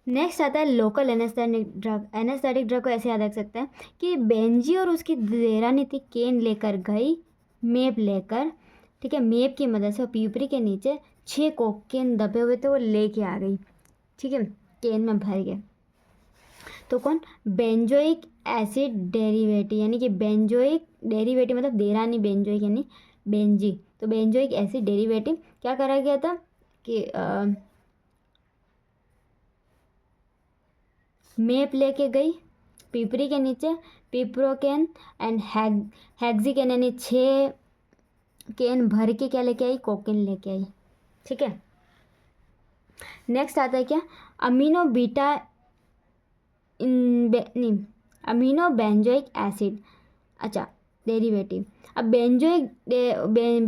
Next आता है local anaesthetic drug. Anaesthetic drug को ऐसे याद रख सकते हैं कि बेंजी और उसकी देरानी थी केन लेकर गई, मेप लेकर, ठीक है, मेप की मदद से और पीपरी के नीचे 6 कोकेन दबे हुए थे वो लेके आ गई, ठीक है, केन में भर गए। तो कौन? बेंजोइक एसिड डेरिवेटिव, यानी कि बेंजोइक डेरिवेटिव मतलब देरानी बेंजोइक यानी बेंजी। तो बेंजोइक एसिड डेरिवेटिव क्या करा गया था कि मेप लेके गई पीपरी के नीचे, पिप्रोकेन एंड हेक्सिकेन यानी 6 केन भर के क्या लेके आई? कोकेन लेके आई, ठीक है। नेक्स्ट आता है क्या? अमीनो बीटा नहीं, अमीनो बेंजोइक एसिड, अच्छा डेरिवेटिव। अब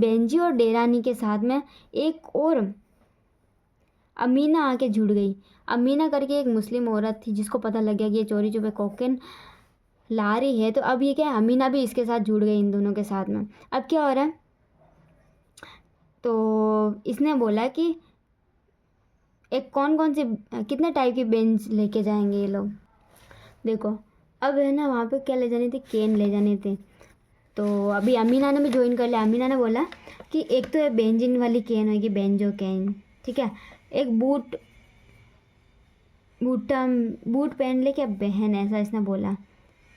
बेंजी और डेरानी के साथ में एक और अमीना आके जुड़ गई। अमीना करके एक मुस्लिम औरत थी जिसको पता लग गया कि ये चोरी छुपे कोकेन ला रही है, तो अब ये क्या है, अमीना भी इसके साथ जुड़ गई इन दोनों के साथ में। अब क्या हो रहा है, तो इसने बोला कि एक कौन कौन सी कितने टाइप की बेंच लेके जाएंगे ये लोग। देखो अब है ना, वहाँ पे क्या ले जानी थी? केन ले जानी थी। तो अभी अमीना ने भी ज्वाइन कर लिया। अमीना ने बोला कि एक तो है बेंजिन वाली केन होगी, बेंजो केन, ठीक है, एक बूट पहन ले क्या बहन, ऐसा इसने बोला।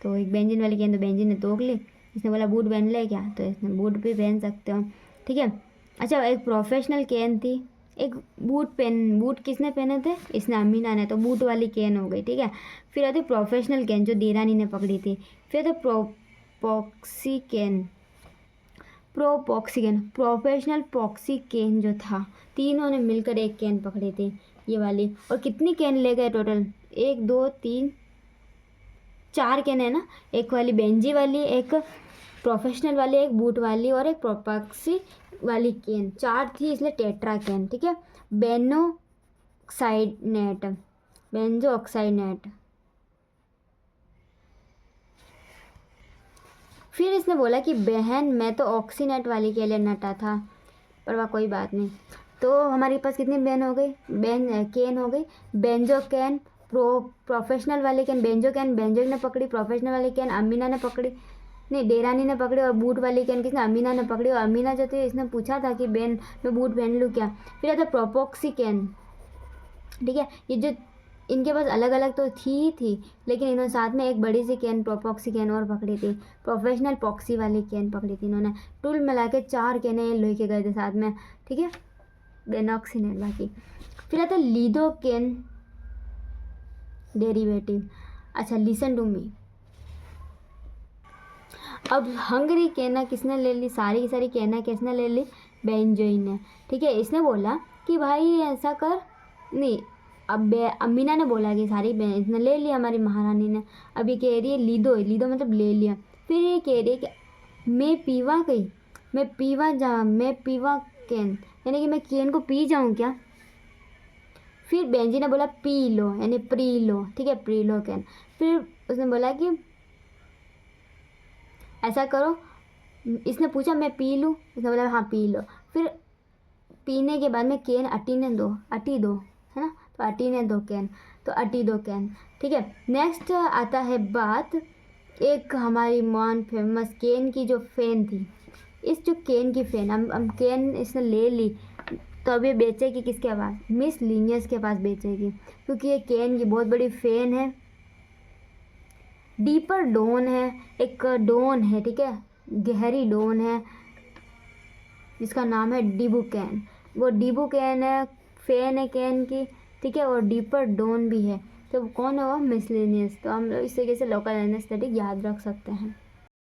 तो एक बेंजिन वाली केन तो बेंजिन ने तोड़ ली, इसने बोला बूट पहन ले क्या, तो इसने बूट भी पहन सकते हो, ठीक है। अच्छा एक प्रोफेशनल केन थी, एक बूट किसने पहने थे? इसने, अमीना ने, तो बूट वाली केन हो गई, ठीक है। फिर आती प्रोफेशनल केन जो देरानी ने पकड़ी थी। फिर तो प्रोफेशनल पॉक्सी केन जो था, तीनों ने मिलकर एक केन पकड़ी थी ये वाली। और कितनी केन ले गए टोटल? 1 2 3 4 केन है ना, एक वाली बेंजी वाली, एक प्रोफेशनल वाली, एक बूट वाली और एक प्रोपॉक्सी वाली केन, 4 थी इसलिए टेट्रा केन, ठीक है। Benzo oxide net. फिर इसने बोला कि बहन मैं तो ऑक्सीनेट वाली के लिए नटा था, पर वह कोई बात नहीं। तो हमारे पास कितनी बेन हो गई? केन हो गई। बेंजो कैन, प्रोफेशनल वाली कैन बेंजो ने पकड़ी, प्रोफेशनल वाली कैन अमीना ने पकड़ी, नहीं डेरानी ने पकड़ी, और बूट वाली कैन किसने? अमीना ने पकड़ी। और अमीना जो थी इसने पूछा था कि बेन मैं बूट पहन लूँ क्या। फिर आता प्रोपोक्सी कैन, ठीक है। ये जो इनके पास अलग अलग तो थी लेकिन इन्होंने साथ में एक बड़ी सी कैन प्रोपॉक्सी कैन और पकड़ी थी, प्रोफेशनल पॉक्सी वाली कैन पकड़ी थी इन्होंने। टूल मिला के 4 कैनें लेके गए थे साथ में, ठीक है, बेनॉक्सीनेट बाकी। फिर आता लीडो कैन डेरिवेटिव। अच्छा लिसन टू मी, अब हंगरी कहना किसने ले ली? सारी की सारी कहना किसने ले ली? बेंजोइन ने, ठीक है। इसने बोला कि भाई ऐसा कर, नहीं अब अमीना ने बोला कि सारी इसने ले लिया हमारी महारानी ने। अब ये कह रही है लीदो मतलब ले लिया। फिर ये कह रही है कि मैं पीवा कैन, यानी कि मैं केन को पी जाऊँ क्या। फिर बेंजी ने बोला पी लो, यानी प्री लो, ठीक है, प्री लो कैन। फिर उसने बोला कि ऐसा करो, इसने पूछा मैं पी लूँ, इसने बोला हाँ पी लो। फिर पीने के बाद में केन अटी दो, है ना, तो अटी ने दो कैन, तो अटी दो कैन, ठीक है। नेक्स्ट आता है बात एक हमारी मान फेमस केन की जो फैन थी। इस जो केन की फैन, हम केन इसने ले ली, तो अब ये बेचेगी किसके पास? मिस लीनियस के पास बेचेगी, क्योंकि ये केन की बहुत बड़ी फैन है। डीपर डोन है, एक डोन है, ठीक है, गहरी डोन है जिसका नाम है डिबुकैन। वो डिबुकैन है, फैन है कैन की, ठीक है, और डीपर डोन भी है। तो कौन होगा? मिसलेनियस। तो हम लोग इस तरीके से लोकल एनेस्थेटिक याद रख सकते हैं।